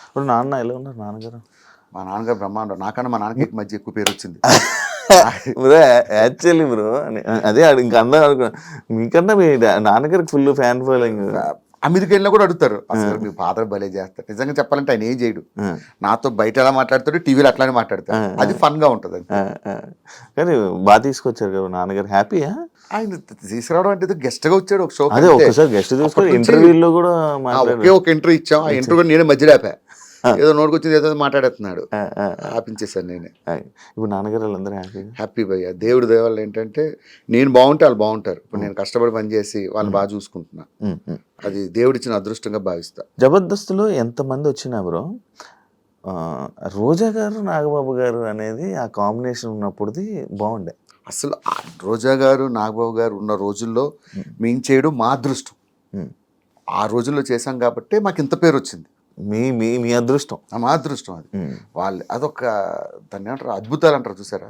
ఇప్పుడు నాన్న ఎలా ఉన్నారు నాన్నగారు? మా నాన్నగారు బ్రహ్మాండం. నాకన్నా మా నాన్నకి మధ్య ఎక్కువ పేరు వచ్చింది. బ్రో యాక్చువల్లీ బ్రో అదే ఇంకా అందరూ అనుకున్నా మీకన్నా మీ నాన్నగారికి ఫుల్ ఫ్యాన్ ఫాలోయింగ్. అమెరికా వెళ్ళినా కూడా అడుగుతారు అసలు మీ ఫాదర్ భలే చేస్తారు. నిజంగా చెప్పాలంటే ఆయన ఏం చేయడు, నాతో బయట ఎలా మాట్లాడతాడు టీవీలో అట్లానే మాట్లాడతాడు. అది ఫన్ గా ఉంటది. కానీ బాగా తీసుకొచ్చారు కదా నాన్నగారు. హ్యాపీయా? ఆయన తీసుకురావడం అంటే గెస్ట్ గా వచ్చాడు ఒక షో. అదే ఒకసారి గెస్ట్ తీసుకొని ఇంటర్వ్యూలో కూడా ఒకే ఒక ఇంటర్వ్యూ ఇచ్చాం. ఆ ఇంటర్వ్యూ నేనే మధ్యలో ఆపా. ఏదో నోటుకొచ్చింది ఏదో మాట్లాడేస్తున్నాడు, ఆపించేసాను నేనే. ఇప్పుడు నాన్నగారు వాళ్ళందరూ హ్యాపీ భయ్య. దేవుడి దేవాళ్ళు ఏంటంటే నేను బాగుంటే వాళ్ళు బాగుంటారు. ఇప్పుడు నేను కష్టపడి పనిచేసి వాళ్ళని బాగా చూసుకుంటున్నా, అది దేవుడిచ్చిన అదృష్టంగా భావిస్తా. జబర్దస్త్లో ఎంతమంది వచ్చినా బ్రో రోజా గారు నాగబాబు గారు అనేది ఆ కాంబినేషన్ ఉన్నప్పుడుది బాగుండే. అసలు రోజా గారు నాగబాబు గారు ఉన్న రోజుల్లో మేము చేయడం మా అదృష్టం. ఆ రోజుల్లో చేశాం కాబట్టి మాకు ఇంత పేరు వచ్చింది. మీ మీ మీ అదృష్టం, మా అదృష్టం. అది వాళ్ళు అదొక దాన్ని ఏమంటారు అద్భుతాలు అంటారు చూసారా,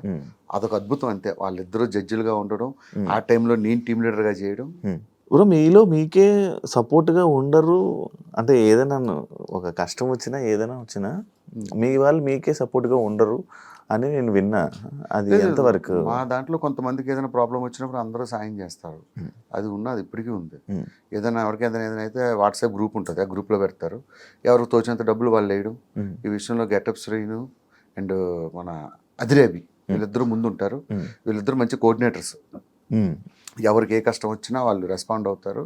అదొక అద్భుతం అంతే. వాళ్ళిద్దరూ జడ్జిలుగా ఉండడం, ఆ టైంలో నేను టీమ్ లీడర్గా చేయడం. బ్రో మీలో మీకే సపోర్ట్గా ఉండరు అంటే ఏదైనా ఒక కష్టం వచ్చినా ఏదైనా వచ్చినా మీ వాళ్ళు మీకే సపోర్ట్గా ఉండరు అని నేను విన్నా. అది ఎంతవరకు? మా దాంట్లో కొంతమందికి ఏదైనా ప్రాబ్లం వచ్చినప్పుడు అందరూ సాయం చేస్తారు. అది ఉన్నది, ఇప్పటికీ ఉంది. ఏదైనా ఎవరికి ఏదైనా అయితే వాట్సాప్ గ్రూప్ ఉంటుంది, ఆ గ్రూప్లో పెడతారు. ఎవరికి తోచినంత డబ్బులు వాళ్ళు వేయడం. ఈ విషయంలో గెటప్ శ్రీను అండ్ మన అదిరేబి వీళ్ళిద్దరూ ముందు ఉంటారు. వీళ్ళిద్దరూ మంచి కోఆర్డినేటర్స్. ఎవరికి ఏ కష్టం వచ్చినా వాళ్ళు రెస్పాండ్ అవుతారు.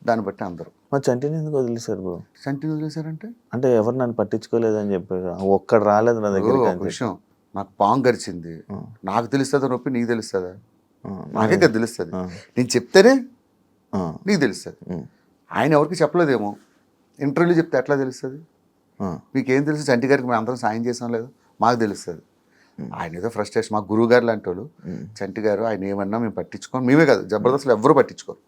దాన్ని బట్టి అందరూ. మా చంటిని ఎందుకు వదిలేశారు బ్రో? చంటిని వదిలేశారంటే అంటే ఎవరు నన్ను పట్టించుకోలేదని చెప్పారు, ఒక్కడు రాలేదు నా దగ్గర. విషయం నాకు పాము గరిచింది, నాకు తెలుస్తుందా నొప్పి నీకు తెలుస్తుందా? నాకే కదా తెలుస్తుంది. నేను చెప్తేనే నీకు తెలుస్తుంది. ఆయన ఎవరికి చెప్పలేదేమో, ఇంటర్వ్యూలో చెప్తే ఎట్లా తెలుస్తుంది? మీకేం తెలుసు? చంటి గారికి మేము అందరం సాయం చేసాం లేదు, మాకు తెలుస్తుంది. ఆయన ఏదో ఫ్రస్ట్రేషన్. మా గురువు గారు లాంటి వాళ్ళు. చంటి గారు ఆయన ఏమన్నా మేము పట్టించుకోం. మేమే కాదు జబర్దస్త్లో ఎవరు పట్టించుకోరు.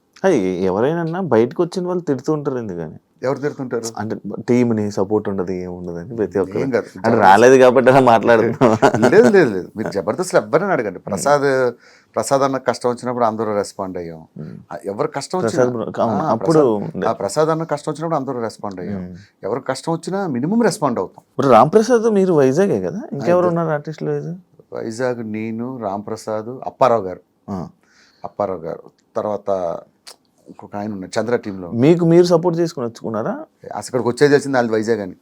ఎవరైనా బయటకు వచ్చిన వాళ్ళు తిడుతూ ఉంటారు. ఎందుకని? ఎవరు తిడుతుంటారు అంటే టీంని సపోర్ట్ ఉండదు ఏముండదని ప్రతి ఒక్కరు. ఏం కాదు, అంటే రాలేదు కాబట్టి అలా మాట్లాడుతున్నాం. లేదు లేదు లేదు, మీరు జబర్దస్త్లో ఎవరైనా అడగండి. ప్రసాద్ అన్న కష్టం వచ్చినప్పుడు అందరూ రెస్పాండ్ అయ్యాం. ఎవరు కష్టం అప్పుడు ప్రసాద్ అన్న కష్టం వచ్చినప్పుడు అందరూ రెస్పాండ్ అయ్యాం. ఎవరికి కష్టం వచ్చినా మినిమం రెస్పాండ్ అవుతాం. ఇప్పుడు రామ్ ప్రసాద్ మీరు వైజాగే కదా, ఇంకెవరు ఉన్నారు ఆర్టిస్టులు? వైజాగ్ నేను, రామ్ ప్రసాద్, అప్పారావు గారు, తర్వాత ఇంకొక ఆయన ఉన్నారు చంద్ర టీంలో. మీకు మీరు సపోర్ట్ చేసుకుని వచ్చుకున్నారా? అసలు ఇక్కడికి వచ్చేది వచ్చింది వాళ్ళు వైజాగ్ అని.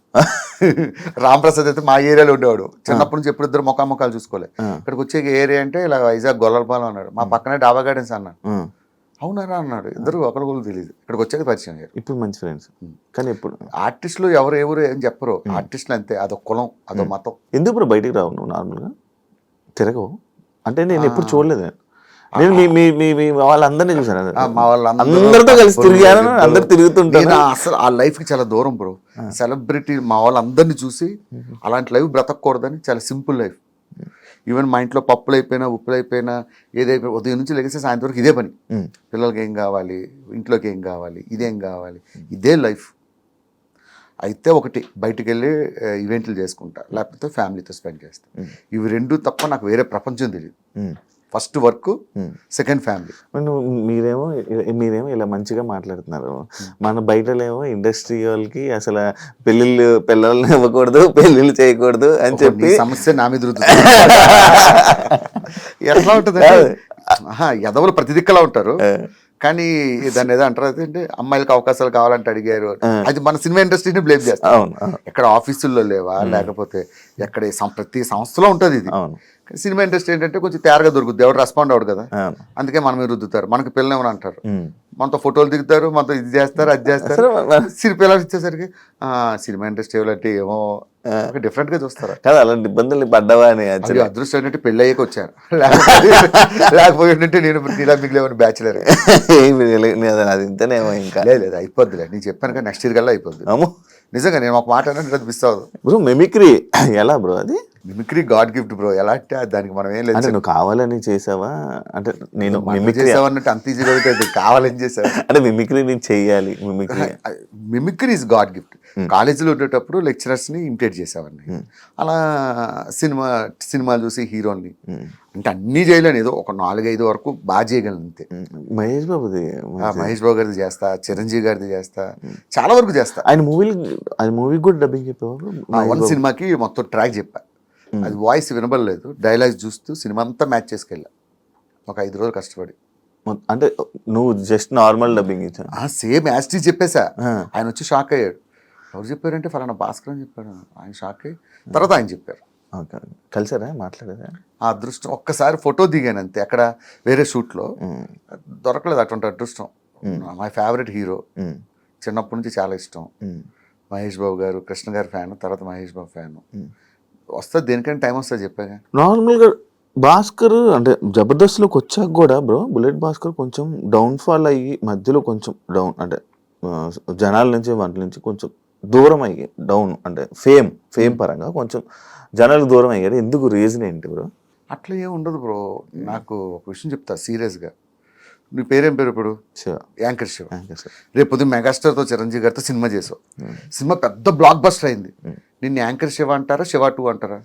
రామ్ ప్రసాద్ అయితే మా ఏరియాలో ఉండేవాడు. చిన్నప్పటి నుంచి ఎప్పుడు ఇద్దరు మొఖాలు చూసుకోలేదు. ఇక్కడికి వచ్చే ఏరియా అంటే ఇలా వైజాగ్ గొల్లలపాలెం అన్నాడు. మా పక్కనే డాబా గార్డెన్స్ అన్నాడు. అవునారా అన్నాడు. ఇద్దరు ఒకరు తెలియదు. ఇక్కడికి వచ్చాక పరిచయం అయ్యారు. ఇప్పుడు మంచి ఫ్రెండ్స్. కానీ ఇప్పుడు ఆర్టిస్టులు ఎవరు ఏం చెప్పరు. ఆర్టిస్టులు అంతే, అదొక కులం, అదొక మతం. ఎందుకు ఇప్పుడు బయటికి రావు నువ్వు? నార్మల్గా తిరగవు అంటే నేను ఎప్పుడు చూడలేదు. నేను మీ వాళ్ళందరినీ చూసాను, మా వాళ్ళందరితో కలిసి తిరిగాను, అందరు తిరుగుతుంటాను. అసలు ఆ లైఫ్ కి చాలా దూరం బ్రో. సెలబ్రిటీ మా వాళ్ళందరినీ చూసి అలాంటి లైఫ్ బ్రతకూడదని చాలా సింపుల్ లైఫ్. ఈవెన్ మా ఇంట్లో పప్పులు అయిపోయినా, ఉప్పులు అయిపోయినా, ఏదైపోయినా ఉదయం నుంచి లెగిస్తే సాయంత్రం వరకు ఇదే పని. పిల్లలకి ఏం కావాలి, ఇంట్లోకి ఏం కావాలి, ఇదేం కావాలి, ఇదే లైఫ్. అయితే ఒకటి బయటికి వెళ్ళి ఈవెంట్లు చేసుకుంటా, లేకపోతే ఫ్యామిలీతో స్పెండ్ చేస్తా. ఇవి రెండు తప్ప నాకు వేరే ప్రపంచం తెలియదు. First work, second family. మీరేమో ఇలా మంచిగా మాట్లాడుతున్నారు. మన బయటలేమో ఇండస్ట్రీ వాళ్ళకి అసలు పిల్లల్ని ఇవ్వకూడదు, పెళ్ళిళ్ళు చేయకూడదు అని చెప్పి సమస్య నా మీద ఎట్లా ఉంటుంది? ఎదవలు ప్రతి దిక్కలా ఉంటారు. కానీ దాన్ని ఏదో అంటారు అంటే అమ్మాయిలకు అవకాశాలు కావాలంటే అడిగారు. అది మన సినిమా ఇండస్ట్రీని బ్లేమ్ చేస్తాం. ఎక్కడ ఆఫీసుల్లో లేవా, లేకపోతే ఎక్కడ ప్రతి సంస్థలో ఉంటుంది ఇది. సినిమా ఇండస్ట్రీ ఏంటంటే కొంచెం తేరగా దొరుకుతుంది, ఎవరు రెస్పాండ్ అవ్వడు కదా, అందుకే మనం రుద్దుతారు. మనకి పిల్లలు ఏమని అంటారు, మనతో ఫోటోలు దిగుతారు, మనతో ఇది చేస్తారు, అది చేస్తారు. పిల్లలు ఇచ్చేసరికి సినిమా ఇండస్ట్రీ అంటే ఏమో డిఫరెంట్ గా చూస్తారు కదా. అలాంటి ఇబ్బందులు పడ్డావా అని అదృష్టం ఏంటంటే పెళ్ళి అయ్యాక వచ్చాను. లేకపోతే నేను ఇలా మిగిలేమని బ్యాచులర్. అది ఇంతనేమో ఇంకా లేదు అయిపోద్దిలే. నేను చెప్పాను కదా నెక్స్ట్ ఇయర్ కల్లా అయిపోద్ది. నిజంగా నేను ఒక మాట అనేది మిస్ అవ్వదు. బ్రో మిమిక్రీ ఎలా బ్రో అది? Mimicry God gift bro. ఎలా అంటే దానికి మనం ఏం లేదు. అంటే నువ్వు కావాలని చేసావా? అంటే నేను మిమిక్రీ చేసావన్నట్టు అంత ఈజీగా అవుతుంది. కావాలని చేసావు అంటే మిమిక్రీ నేను చెయ్యాలి. Mimicry is God gift. కాలేజీలో ఉండేటప్పుడు లెక్చరర్స్ని ఇమిటేట్ చేసేవాడిని. అలా సినిమాలు చూసి హీరోని అంటే అన్నీ చేయలేను, ఏదో ఒక 4-5 వరకు బాగా చేయగలను అంతే. మహేష్ బాబుది మహేష్ బాబు గారిది చేస్తా, చిరంజీవి గారిది చేస్తా, చాలా వరకు చేస్తా. ఆయన మూవీ కూడా డబ్బింగ్ చెప్పేవారు. వన్ సినిమాకి మొత్తం ట్రాక్ చెప్పా. అది వాయిస్ వినబడలేదు, డైలాగ్స్ చూస్తూ సినిమా అంతా మ్యాచ్ చేసుకెళ్ళా ఒక 5 రోజులు కష్టపడి. అంటే నువ్వు జస్ట్ నార్మల్ డబ్బింగ్ ఇచ్చా? సేమ్ యాస్టీ చెప్పేసా. ఆయన వచ్చి షాక్ అయ్యాడు. ఎవరు చెప్పారంటే ఫలానా భాస్కర్ అని చెప్పాడు. ఆయన షాక్ అయ్యి తర్వాత ఆయన చెప్పారు. కలిసారా, మాట్లాడారా? ఆ అదృష్టం ఒక్కసారి ఫోటో దిగాను అంతే, అక్కడ వేరే షూట్లో. దొరకలేదు అటువంటి అదృష్టం. మై ఫేవరెట్ హీరో, చిన్నప్పటి నుంచి చాలా ఇష్టం. మహేష్ బాబు గారు, కృష్ణ గారి ఫ్యాన్, తర్వాత మహేష్ బాబు ఫ్యాన్. వస్తుంది దేనికైనా టైం వస్తుంది చెప్పాగా. నార్మల్గా భాస్కర్ అంటే జబర్దస్త్లోకి వచ్చాక కూడా బ్రో, బుల్లెట్ భాస్కర్ కొంచెం డౌన్ఫాల్ అయ్యి మధ్యలో కొంచెం డౌన్ అంటే జనాల నుంచి వాటి నుంచి కొంచెం దూరం అయ్యి డౌన్ అంటే ఫేమ్ పరంగా కొంచెం జనాలు దూరం అయ్యారు. ఎందుకు, రీజన్ ఏంటి బ్రో? అట్లా ఏం ఉండదు బ్రో. నాకు ఒక విషయం చెప్తా సీరియస్గా. నీ పేరేం పేరు ఇప్పుడు? శివ. యాంకర్ శివ. రేపు పొద్దున్న మెగాస్టార్తో చిరంజీవి గారితో సినిమా చేసావు. సినిమా పెద్ద బ్లాక్ బస్టర్ అయింది. నిన్ను యాంకర్ శివ అంటారా, శివ 2 అంటారా?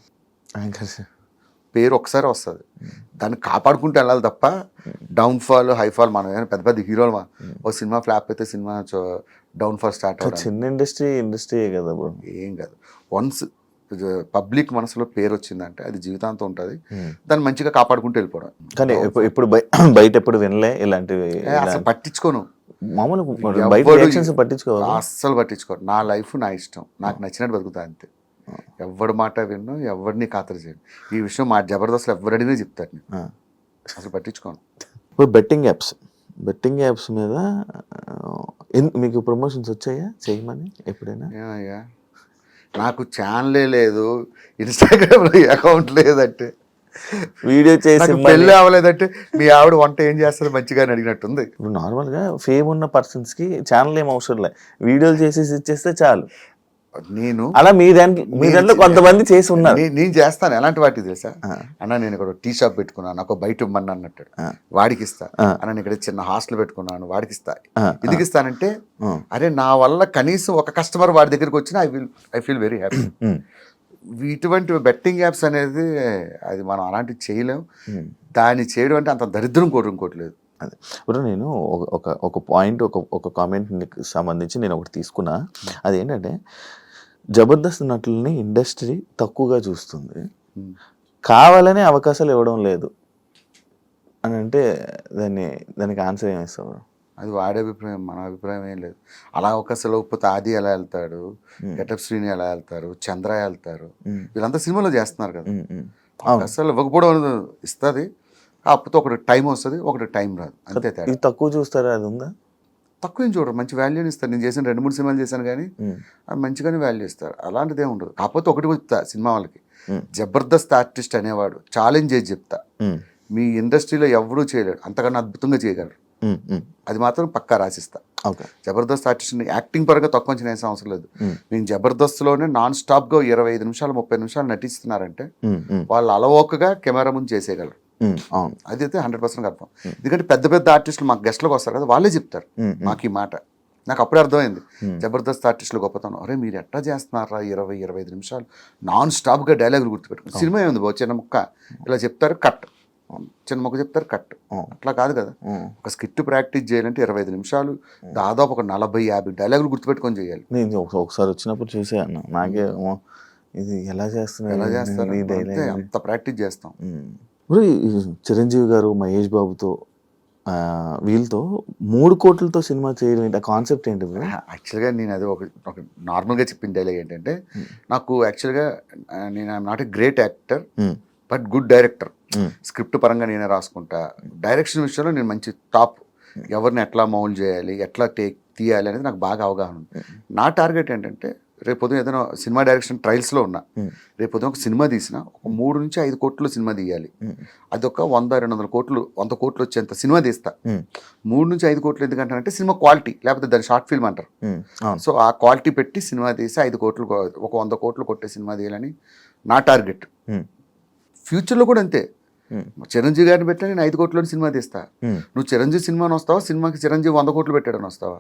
యాంకర్ శివ పేరు ఒకసారి వస్తుంది, దాన్ని కాపాడుకుంటూ వెళ్ళాలి తప్ప డౌన్ఫాల్ హైఫాల్ మనం ఏమైనా పెద్ద పెద్ద హీరోలు ఓ సినిమా ఫ్లాప్ అయితే సినిమా డౌన్ఫాల్ స్టార్ట్ అవుతుంది. చిన్న ఇండస్ట్రీ కదా బ్రో. ఏం కాదు, వన్స్ పబ్లిక్ మనసులో పేరు వచ్చిందంటే అది జీవితాంతం ఉంటుంది. దాన్ని మంచిగా కాపాడుకుంటూ వెళ్ళిపోవడం. కానీ ఇప్పుడు బయట ఎప్పుడు వినలే ఇలాంటివి, అసలు పట్టించుకోను. మామూలుగా పట్టించుకోవాలి, అస్సలు పట్టించుకోను. నా లైఫ్ నా ఇష్టం, నాకు నచ్చినట్టు బతుకుతా అంతే. ఎవరి మాట విన్ను, ఎవరిని ఖాతరు చేయను. ఈ విషయం మా జబర్దస్త్లో ఎవరడినే చెప్తారు, నేను అసలు పట్టించుకోను. ఇప్పుడు బెట్టింగ్ యాప్స్ మీద మీకు ప్రమోషన్స్ వచ్చాయా చేయమని ఎప్పుడైనా? ఏమయ్యా, నాకు ఛానలే లేదు, ఇన్స్టాగ్రామ్లో అకౌంట్ లేదంటే, వీడియో చేసి పెళ్ళి అవ్వలేదంటే మీ ఆవిడ వంట ఏం చేస్తుంది మంచిగా అని అడిగినట్టుంది. ఇప్పుడు నార్మల్గా ఫేమ్ ఉన్న పర్సన్స్కి ఛానల్ ఏం అవసరం లేదు, వీడియోలు చేసేసి ఇచ్చేస్తే చాలు. నేను అలా మీ దాంట్లో కొంతమంది చేసి ఉన్నారు. నేను చేస్తాను. ఎలాంటి వాటికి తెలుసా అన్న, నేను ఇక్కడ టీ షాప్ పెట్టుకున్నాను, నాకు బయట ఇవ్వమని అన్నట్టు వాడికి ఇస్తా. అన్న ఇక్కడ చిన్న హాస్టల్ పెట్టుకున్నాను, వాడికి ఇస్తా. ఎందుకు ఇస్తానంటే, అరే నా వల్ల కనీసం ఒక కస్టమర్ వాడి దగ్గరికి వచ్చినా ఐ ఫీల్ వెరీ హ్యాపీ. ఇటువంటి బెట్టింగ్ యాప్స్ అనేది అది మనం అలాంటివి చేయలేం. దాన్ని చేయడం అంటే అంత దరిద్రం ఇంకోట్లేదు. అదే ఇప్పుడు నేను ఒక పాయింట్ ఒక కామెంట్కి సంబంధించి నేను ఒకటి తీసుకున్నా. అదేంటంటే జబర్దస్త్ నటుల్ని ఇండస్ట్రీ తక్కువగా చూస్తుంది, కావాలనే అవకాశాలు ఇవ్వడం లేదు అని అంటే దానికి ఆన్సర్ ఏమిస్తావు? అది వాడి అభిప్రాయం, మన అభిప్రాయం ఏం లేదు. అలా అవకాశాలు ఇవ్వకపోతే ఆది ఎలా వెళ్తాడు, గెటప్ శ్రీని ఎలా వెళ్తారు, చంద్ర వెళ్తారు, వీళ్ళంతా సినిమాలో చేస్తున్నారు కదా. అవకాశాలు ఇవ్వకపోవడం ఇస్తుంది, కాకపోతే ఒకటి టైం వస్తుంది, ఒకటి టైం రాదు, అంతే తేడా. తక్కువ చూస్తారా? అది ఉందా? తక్కువ ఏం చూడరు, మంచి వాల్యూని ఇస్తారు. నేను చేసిన 2-3 సినిమాలు చేశాను కానీ మంచిగానే వాల్యూ ఇస్తారు, అలాంటిదే ఉండదు. కాకపోతే ఒకటి చెప్తా సినిమా వాళ్ళకి, జబర్దస్త్ ఆర్టిస్ట్ అనేవాడు ఛాలెంజ్ చేసి చెప్తా, మీ ఇండస్ట్రీలో ఎవరూ చేయలేడు, అంతకన్నా అద్భుతంగా చేయగలరు. అది మాత్రం పక్కా రాసిస్తా. జబర్దస్త్ ఆర్టిస్ట్ని యాక్టింగ్ పరంగా తక్కువ అంచనా వేసే అవసరం లేదు. మేము జబర్దస్త్లోనే నాన్ స్టాప్గా 25 నిమిషాలు 30 నిమిషాలు నటిస్తున్నారంటే వాళ్ళు అలవోకగా కెమెరా ముందు చేసేయగలరు. అదైతే 100% కన్ఫర్మ్. ఎందుకంటే పెద్ద పెద్ద ఆర్టిస్టులు మాకు గెస్ట్లకు వస్తారు కదా, వాళ్ళే చెప్తారు మాకు ఈ మాట. నాకు అప్పుడే అర్థమైంది జబర్దస్త్ ఆర్టిస్టులు గొప్పతనం. అరే మీరు ఎట్లా చేస్తున్నారా 20-25 నిమిషాలు నాన్ స్టాప్గా డైలాగులు గుర్తుపెట్టుకుని. సినిమా ఏముంది బాబు, చిన్న ముక్క ఇలా చెప్తారు కట్, చిన్న మొక్క చెప్తారు కట్, అట్లా కాదు కదా. ఒక స్కిట్ ప్రాక్టీస్ చేయాలంటే 25 నిమిషాలు దాదాపు ఒక 40-50 డైలాగులు గుర్తుపెట్టుకొని చేయాలి. నేను ఒకసారి వచ్చినప్పుడు చూసే అన్న, నాకే ఇది ఎలా చేస్తారు అంత ప్రాక్టీస్ చేస్తాం. చిరంజీవి గారు మహేష్ బాబుతో వీళ్ళతో 3 కోట్లతో సినిమా చేయడం ఏంటి, ఆ కాన్సెప్ట్ ఏంటి? యాక్చువల్గా నేను అది ఒక నార్మల్గా చెప్పిన డైలాగ్ ఏంటంటే, నాకు యాక్చువల్గా నేను I'm not a great actor but good director. Script పరంగా నేనే రాసుకుంటా, డైరెక్షన్ విషయంలో నేను మంచి టాప్. ఎవరిని ఎట్లా మౌల్డ్ చేయాలి, ఎట్లా తీయాలి అనేది నాకు బాగా అవగాహన ఉంది. నా టార్గెట్ ఏంటంటే రేపు పొద్దున ఏదైనా సినిమా డైరెక్షన్ ట్రయల్స్లో ఉన్నా, రేపు పొద్దున ఒక సినిమా తీసిన ఒక 3 నుంచి 5 కోట్లు సినిమా తీయాలి, అదొక 100-200 కోట్లు 100 కోట్లు వచ్చేంత సినిమా తీస్తా. 3 నుంచి 5 కోట్లు ఎందుకంటారంటే సినిమా క్వాలిటీ, లేకపోతే దాని షార్ట్ ఫిల్మ్ అంటారు. సో ఆ క్వాలిటీ పెట్టి సినిమా తీసి 5 కోట్లు ఒక 100 కోట్లు కొట్టే సినిమా తీయాలని నా టార్గెట్. ఫ్యూచర్లో కూడా అంతే. చిరంజీవి గారిని పెట్టా నేను 5 కోట్ల సినిమా తీస్తా. నువ్వు చిరంజీవి సినిమాని వస్తావా, సినిమాకి చిరంజీవి 100 కోట్లు పెట్టాడని వస్తావా?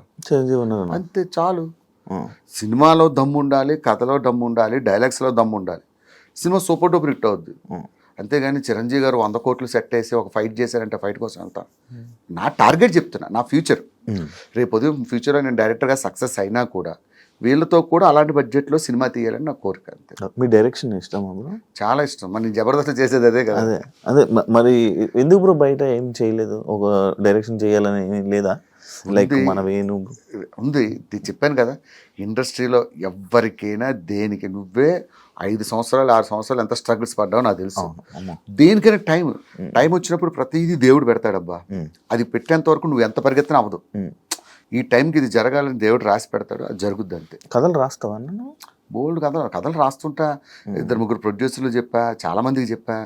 అంతే చాలు. సినిమాలో దమ్ము ఉండాలి, కథలో దమ్ము ఉండాలి, డైలాగ్స్లో దమ్ము ఉండాలి, సినిమా సూపర్ డూపర్ హిట్ అవుద్ది. అంతేగాని చిరంజీవి గారు 100 కోట్లు సెట్ వేసి ఒక ఫైట్ చేశారంటే ఫైట్ కోసం వెళ్తాను. నా టార్గెట్ చెప్తున్నా, నా ఫ్యూచర్. రేపు ఉదయం ఫ్యూచర్లో నేను డైరెక్టర్గా సక్సెస్ అయినా కూడా వీళ్ళతో కూడా అలాంటి బడ్జెట్లో సినిమా తీయాలని నా కోరిక. అంతే. మీ డైరెక్షన్ ఇష్టం? చాలా ఇష్టం. మరి నేను జబర్దస్త్ చేసేది అదే కదా. అదే మరి ఎందుకు బ్రో బయట ఏం చేయలేదు? ఒక డైరెక్షన్ చేయాలని లేదా? లైక్ మన వేణు ఉంది, చెప్పాను కదా, ఇండస్ట్రీలో ఎవరికైనా దేనికి నువ్వే 5 సంవత్సరాలు 6 సంవత్సరాలు ఎంత స్ట్రగుల్స్ పడ్డావో నాకు తెలుసు. దేనికైనా టైం వచ్చినప్పుడు ప్రతిదీ దేవుడు పెడతాడబ్బా. అది పెట్టేంత వరకు నువ్వు ఎంత పరిగెత్తినా అవ్వదు. ఈ టైంకి ఇది జరగాలని దేవుడు రాసి పెడతాడు, అది జరుగుద్ది అంతే. కథలు రాస్తావా? బోల్డ్ కథలు రాస్తుంటా. 2-3 ప్రొడ్యూసర్లు చెప్పా, చాలా మందికి చెప్పా.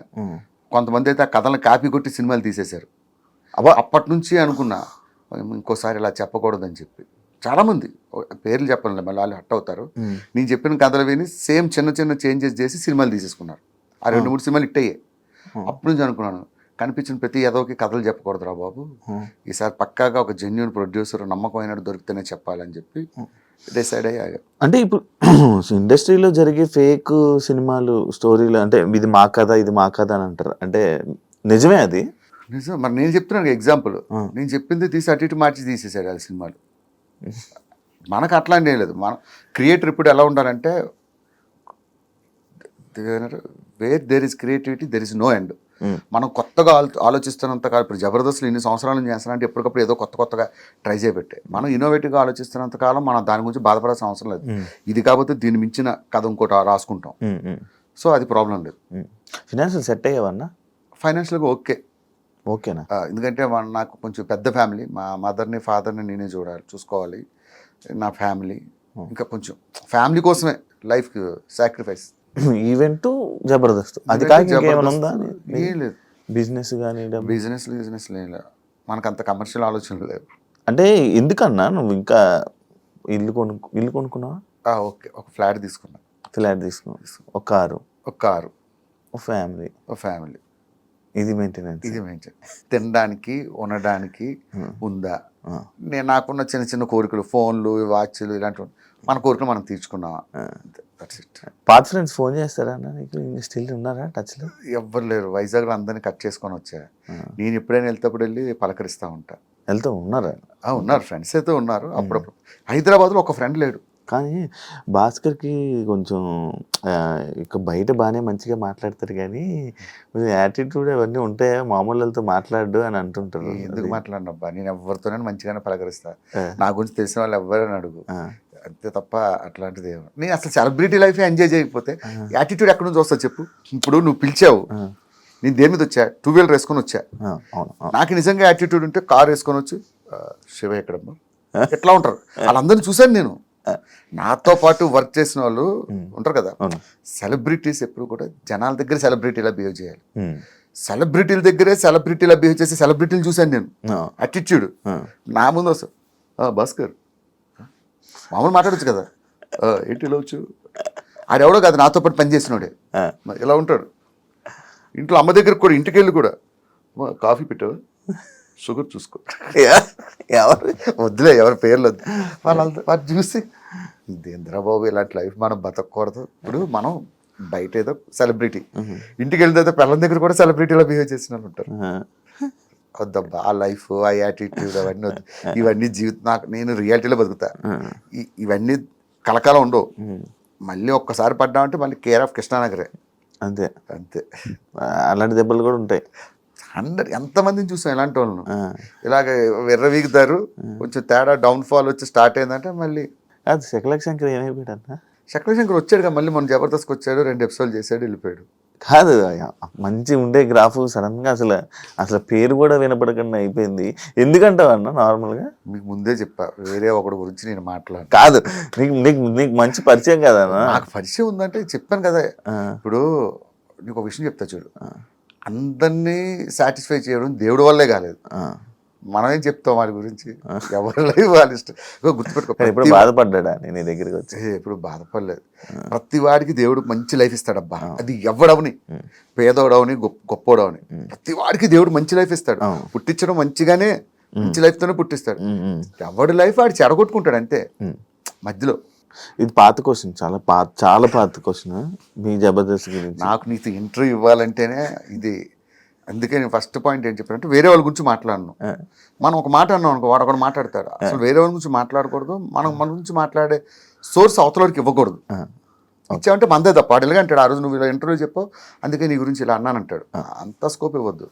కొంతమంది అయితే ఆ కథలను కాపీ కొట్టి సినిమాలు తీసేశారు. అప్పటి నుంచి అనుకున్నా ఇంకోసారి ఇలా చెప్పకూడదని చెప్పి. చాలామంది పేర్లు చెప్పను, మళ్ళీ వాళ్ళు హట్ అవుతారు. నేను చెప్పిన కథలు విని సేమ్ చిన్న చిన్న చేంజెస్ చేసి సినిమాలు తీసేసుకున్నారు. ఆ 2-3 సినిమాలు హిట్ అయ్యాయి. అప్పటి నుంచి అనుకున్నాను, కనిపించిన ప్రతి ఎదోకి కథలు చెప్పకూడదురా బాబు, ఈసారి పక్కాగా ఒక జెన్యూన్ ప్రొడ్యూసర్ నమ్మకమైనట్టు దొరికితేనే చెప్పాలని చెప్పి డిసైడ్ అయ్యాగా. అంటే ఇప్పుడు ఇండస్ట్రీలో జరిగే ఫేక్ సినిమాలు స్టోరీలు అంటే ఇది మా కథ ఇది మా కథ అని అంటారు, అంటే నిజమే అది? నిజం. మరి నేను చెప్తున్నాను ఎగ్జాంపుల్, నేను చెప్పింది తీసి అటు ఇటు మార్చి తీసేసాడు వాళ్ళ సినిమాలు. మనకు అట్లాంటి లేదు. మన క్రియేటర్ ఇప్పుడు ఎలా ఉండాలంటే where there is creativity there is no end. మనం కొత్తగా ఆలోచిస్తున్నంత కాలం, ఇప్పుడు జబర్దస్త్లో ఇన్ని సంవత్సరాల నుంచి చేస్తానంటే ఎప్పటికప్పుడు ఏదో కొత్తగా ట్రై చేయబెట్టే. మనం ఇన్నోవేటివ్గా ఆలోచిస్తున్నంత కాలం మనం దాని గురించి బాధపడాల్సిన అవసరం లేదు. ఇది కాకపోతే దీన్ని మించిన కథ ఇంకోటి రాసుకుంటాం. సో అది ప్రాబ్లం లేదు. ఫైనాన్షియల్ సెట్ అయ్యేవన్నా? ఫైనాన్షియల్గా ఓకేనా? ఎందుకంటే నాకు కొంచెం పెద్ద ఫ్యామిలీ, మా మదర్ని ఫాదర్ని నేనే చూసుకోవాలి, నా ఫ్యామిలీ. ఇంకా కొంచెం ఫ్యామిలీ కోసమే లైఫ్ సాక్రిఫైస్. ఈవెంట్ జబర్దస్త్ అది కాక ఏమైనా ఉందా? ఏం లేదు. బిజినెస్ కానీ బిజినెస్ లేదు, మనకు అంత కమర్షియల్ ఆలోచనలు లేవు. అంటే ఎందుకన్నా నువ్వు ఇంకా ఇల్లు కొనుక్కున్నావా? ఓకే, ఒక ఫ్లాట్ తీసుకున్నా. ఒక కారు, ఒక ఫ్యామిలీ. ఇది మెయింటెనెన్స్. తినడానికి ఉండడానికి ఉందా? నాకున్న చిన్న చిన్న కోరికలు, ఫోన్లు, వాచ్లు, ఇలాంటివి మన కోరికలు మనం తీర్చుకున్నావా? పాత ఫ్రెండ్స్ ఫోన్ చేస్తారా నీకు? స్టిల్ ఉన్నారా టచ్లో? ఎవ్వరు లేరు. వైజాగ్లో అందరినీ కట్ చేసుకొని వచ్చా. నేను ఎప్పుడైనా వెళ్తేప్పుడు వెళ్ళి పలకరిస్తూ ఉంటా. ఉన్నారా? ఉన్నారు, ఫ్రెండ్స్ అయితే ఉన్నారు. అప్పుడప్పుడు హైదరాబాద్లో ఒక ఫ్రెండ్ లేడు. కానీ భాస్కర్కి కొంచెం ఇక బయట బాగానే మంచిగా మాట్లాడతారు కానీ కొంచెం యాటిట్యూడ్ అవన్నీ ఉంటాయి, మామూలు వాళ్ళతో మాట్లాడు అని అంటుంటారు. ఎందుకు మాట్లాడినబ్బా, నేను ఎవరితోనే మంచిగానే పలకరిస్తా. నా గురించి తెలిసిన వాళ్ళు ఎవరైనా అడుగు, అంతే తప్ప అట్లాంటిది ఏమో. నేను అసలు సెలబ్రిటీ లైఫ్ ఎంజాయ్ చేయకపోతే యాటిట్యూడ్ ఎక్కడి నుంచి వస్తా చెప్పు? ఇప్పుడు నువ్వు పిలిచావు, నేను దేని మీద వచ్చా? 2 వీలర్ వేసుకొని వచ్చా. నాకు నిజంగా యాటిట్యూడ్ ఉంటే కార్ వేసుకొని వచ్చి శివ ఎక్కడమ్మా ఎట్లా ఉంటారు వాళ్ళందరినీ చూశాను నేను. నాతో పాటు వర్క్ చేసిన వాళ్ళు ఉంటారు కదా, సెలబ్రిటీస్ ఎప్పుడు కూడా జనాల దగ్గర సెలబ్రిటీలా బిహేవ్ చేయాలి. సెలబ్రిటీల దగ్గరే సెలబ్రిటీలా బిహేవ్ చేసి సెలబ్రిటీలు చూశాను నేను. యాటిట్యూడ్ నా ముందు వస్తా, భాస్కర్ మామూలు మాట్లాడచ్చు కదా, ఏంటి ఇలా వచ్చు? ఆడెవడో కాదు, నాతో పాటు పనిచేసినోడే ఇలా ఉంటాడు. ఇంట్లో అమ్మ దగ్గరకు కూడా, ఇంటికి వెళ్ళి కూడా, కాఫీ పెట్టావా, షుగర్ చూసుకో, వద్దులే ఎవరి పేర్లు వద్దు, వాళ్ళు చూసి ఇదేంద్రబాబు ఇలాంటి లైఫ్ మనం బతకూడదు. ఇప్పుడు మనం బయట ఏదో సెలబ్రిటీ, ఇంటికి వెళ్తే పిల్లల దగ్గర కూడా సెలబ్రిటీలో బిహేవ్ చేసిన వాళ్ళు ఉంటారు. వద్దబ్బా ఆ లైఫ్, ఆ యాటిట్యూడ్ అవన్నీ వద్దు. ఇవన్నీ జీవితం, నేను రియాలిటీలో బతుకుతా. ఇవన్నీ కలకాలం ఉండవు. మళ్ళీ ఒక్కసారి పడ్డామంటే మళ్ళీ కేర్ ఆఫ్ కృష్ణానగరే. అంతే. అలాంటి దెబ్బలు కూడా ఉంటాయి. ఎంతమందిని చూసాం ఇలాంటి వాళ్ళను. ఇలాగ విర్రవీగుతారు, కొంచెం తేడా డౌన్ఫాల్ వచ్చి స్టార్ట్ అయిందంటే మళ్ళీ శకలక్ శంకర్ ఏమైపోయాడు? శకలక్ శంకర్ వచ్చాడుగా మళ్ళీ, మన జబర్దస్త్కి వచ్చాడు, 2 ఎపిసోడ్లు చేశాడు, వెళ్ళిపోయాడు. కాదు మంచి ఉండే గ్రాఫ్ సడన్ గా అసలు పేరు కూడా వినపడకుండా అయిపోయింది. ఎందుకంటావు అన్న నార్మల్గా? మీకు ముందే చెప్పా, వేరే ఒకటి గురించి నేను మాట్లాడు. కాదు, నీకు మంచి పరిచయం కదా అన్న. నాకు పరిచయం ఉందంటే చెప్పాను కదా. ఇప్పుడు నీకు ఒక విషయం చెప్తా చూడు, అందరినీ సాటిస్ఫై చేయడం దేవుడి వల్లే కాలేదు. మనం ఏం చెప్తాం వాడి గురించి, ఎవరి లైఫ్ వాళ్ళ ఇష్టం. గుర్తుపెట్టుకో, ఇప్పుడు బాధపడ్డా నేను నీ దగ్గరికి వచ్చి? ఎప్పుడు బాధపడలేదు. ప్రతి వాడికి దేవుడు మంచి లైఫ్ ఇస్తాడబ్బా. అది ఎవడవని, పేదోడవని గొప్పోడవని, ప్రతి వాడికి దేవుడు మంచి లైఫ్ ఇస్తాడు. పుట్టించడం మంచిగానే, మంచి లైఫ్ తోనే పుట్టిస్తాడు. ఎవడి లైఫ్ వాడు చెడగొట్టుకుంటాడు అంతే మధ్యలో. ఇది పాత క్వశ్చన్, చాలా పాత క్వశ్చన్ మీ జబర్దస్త్ గురించి. నాకు నీకు ఇంటర్వ్యూ ఇవ్వాలంటేనే ఇది. అందుకే నేను ఫస్ట్ పాయింట్ ఏం చెప్పానంటే, వేరే వాళ్ళ గురించి మాట్లాడను. మనం ఒక మాట అన్నాం అనుకో, వాడు ఒకటి మాట్లాడతాడు. అసలు వేరే వాళ్ళ గురించి మాట్లాడకూడదు. మనం మన గురించి మాట్లాడే సోర్స్ అవతలకి ఇవ్వకూడదు. ఇచ్చామంటే మందే తప్ప. వాడు ఎలాగంటాడు, ఆ రోజు నువ్వు ఇలా ఇంటర్వ్యూ చెప్పావు అందుకే నీ గురించి ఇలా అన్నానంటాడు. అంత స్కోప్ ఇవ్వద్దు.